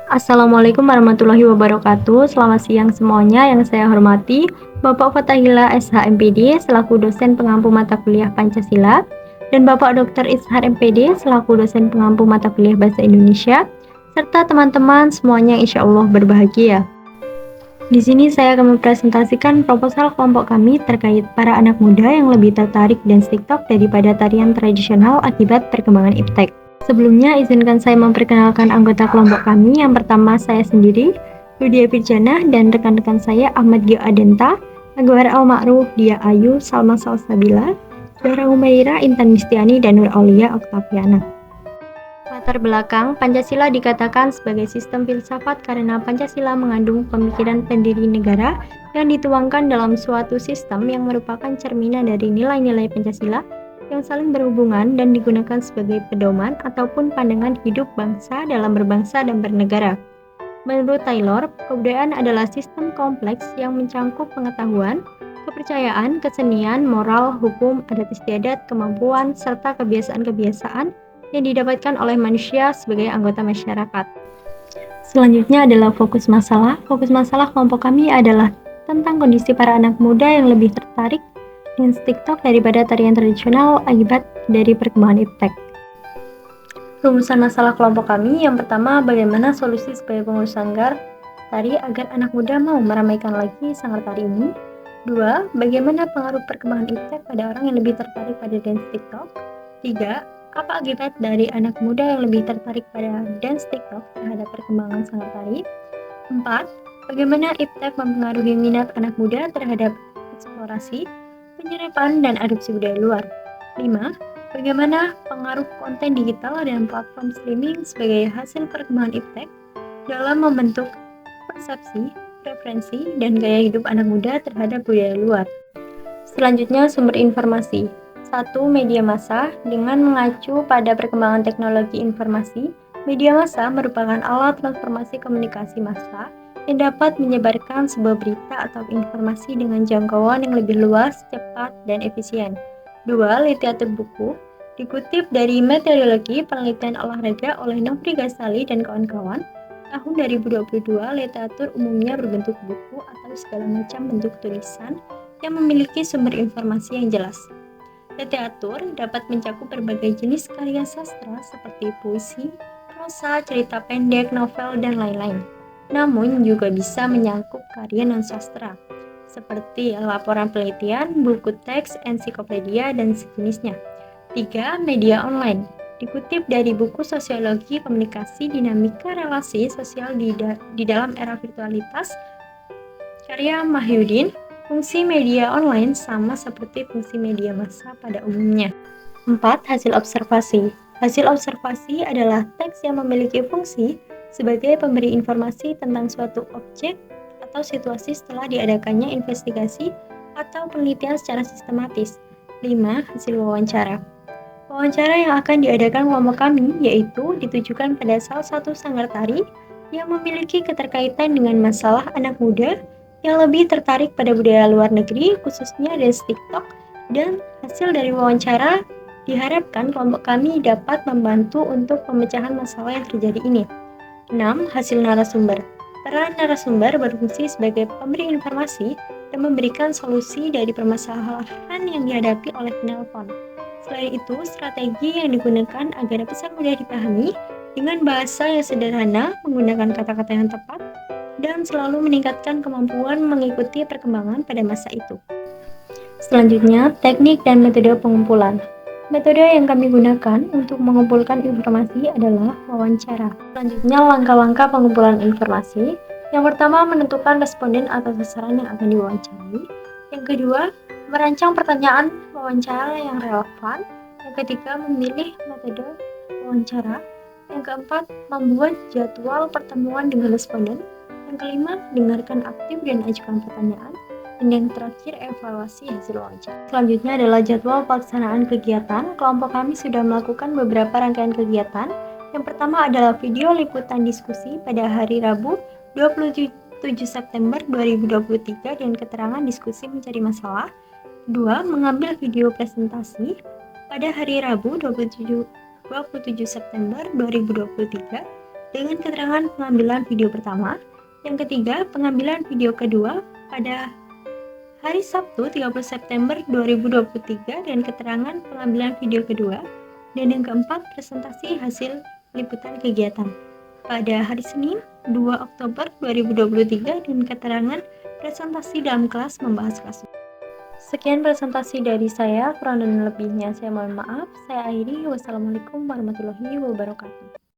Assalamualaikum warahmatullahi wabarakatuh. Selamat siang semuanya. Yang saya hormati Bapak Fatahila SH.MPD selaku dosen pengampu mata kuliah Pancasila dan Bapak Dr. Ishar MPD selaku dosen pengampu mata kuliah Bahasa Indonesia serta teman-teman semuanya insya Allah berbahagia. Di sini saya akan mempresentasikan proposal kelompok kami terkait para anak muda yang lebih tertarik dance TikTok daripada tarian tradisional akibat perkembangan iptek. Sebelumnya, izinkan saya memperkenalkan anggota kelompok kami. Yang pertama, saya sendiri, Rudia Pirjana, dan rekan-rekan saya Ahmad Gio Adenta, Agwar Al-Ma'ruf, Dia Ayu, Salma Salsabila, Zahra Humaira, Intan Mistiani, dan Nur Aulia Oktaviana. Latar belakang, Pancasila dikatakan sebagai sistem filsafat karena Pancasila mengandung pemikiran pendiri negara yang dituangkan dalam suatu sistem yang merupakan cerminan dari nilai-nilai Pancasila yang saling berhubungan dan digunakan sebagai pedoman ataupun pandangan hidup bangsa dalam berbangsa dan bernegara. Menurut Taylor, kebudayaan adalah sistem kompleks yang mencangkup pengetahuan, kepercayaan, kesenian, moral, hukum, adat istiadat, kemampuan, serta kebiasaan-kebiasaan yang didapatkan oleh manusia sebagai anggota masyarakat. Selanjutnya adalah fokus masalah. Fokus masalah kelompok kami adalah tentang kondisi para anak muda yang lebih tertarik dance TikTok daripada tarian tradisional akibat dari perkembangan iptek. Rumusan masalah kelompok kami, yang pertama, bagaimana solusi sebagai pengurus sanggar tari agar anak muda mau meramaikan lagi sanggar tari ini. 2. Bagaimana pengaruh perkembangan iptek pada orang yang lebih tertarik pada dance TikTok. 3. Apa akibat dari anak muda yang lebih tertarik pada dance TikTok terhadap perkembangan sanggar tari. 4. Bagaimana iptek mempengaruhi minat anak muda terhadap eksplorasi, penyerapan, dan adopsi budaya luar. 5. Bagaimana pengaruh konten digital dan platform streaming sebagai hasil perkembangan iptek dalam membentuk persepsi, preferensi, dan gaya hidup anak muda terhadap budaya luar. Selanjutnya, sumber informasi. 1. Media massa. Dengan mengacu pada perkembangan teknologi informasi, media massa merupakan alat transformasi komunikasi massa yang dapat menyebarkan sebuah berita atau informasi dengan jangkauan yang lebih luas, cepat, dan efisien. 2. Literatur buku. Dikutip dari Meteorologi Penelitian Olahraga oleh Nofri Ghazali dan kawan-kawan, tahun 2022, literatur umumnya berbentuk buku atau segala macam bentuk tulisan yang memiliki sumber informasi yang jelas. Literatur dapat mencakup berbagai jenis karya sastra seperti puisi, prosa, cerita pendek, novel, dan lain-lain. Namun juga bisa menyangkut karya non-sastra, seperti laporan penelitian, buku teks, ensiklopedia, dan sejenisnya. 3. Media online. Dikutip dari buku Sosiologi Komunikasi Dinamika Relasi Sosial di dalam Era Virtualitas, karya Mahyudin, fungsi media online sama seperti fungsi media massa pada umumnya. 4. Hasil observasi. Hasil observasi adalah teks yang memiliki fungsi sebagai pemberi informasi tentang suatu objek atau situasi setelah diadakannya investigasi atau penelitian secara sistematis. 5. Hasil wawancara. Wawancara yang akan diadakan kelompok kami yaitu ditujukan pada salah satu sanggar tari yang memiliki keterkaitan dengan masalah anak muda yang lebih tertarik pada budaya luar negeri, khususnya dance TikTok, dan hasil dari wawancara diharapkan kelompok kami dapat membantu untuk pemecahan masalah yang terjadi ini. 6. Hasil narasumber. Peran narasumber berfungsi sebagai pemberi informasi dan memberikan solusi dari permasalahan yang dihadapi oleh penelpon. Selain itu, strategi yang digunakan agar pesan mudah dipahami dengan bahasa yang sederhana, menggunakan kata-kata yang tepat, dan selalu meningkatkan kemampuan mengikuti perkembangan pada masa itu. Selanjutnya, teknik dan metode pengumpulan. Metode yang kami gunakan untuk mengumpulkan informasi adalah wawancara. Selanjutnya, langkah-langkah pengumpulan informasi. Yang pertama, menentukan responden atau sasaran yang akan diwawancarai. Yang kedua, merancang pertanyaan wawancara yang relevan. Yang ketiga, memilih metode wawancara. Yang keempat, membuat jadwal pertemuan dengan responden. Yang kelima, dengarkan aktif dan ajukan pertanyaan. Dan yang terakhir, evaluasi hasil wawancara. Selanjutnya adalah jadwal pelaksanaan kegiatan. Kelompok kami sudah melakukan beberapa rangkaian kegiatan. Yang pertama adalah video liputan diskusi pada hari Rabu 27 September 2023 dan keterangan diskusi mencari masalah. 2. Mengambil video presentasi pada hari Rabu 27 September 2023 dengan keterangan pengambilan video pertama. Yang ketiga, pengambilan video kedua pada hari Sabtu 30 September 2023 dan keterangan pengambilan video kedua. Dan yang keempat, presentasi hasil liputan kegiatan pada hari Senin 2 Oktober 2023 dan keterangan presentasi dalam kelas membahas kasus. Sekian presentasi dari saya, kurang dan lebihnya saya mohon maaf. Saya akhiri. Wassalamualaikum warahmatullahi wabarakatuh.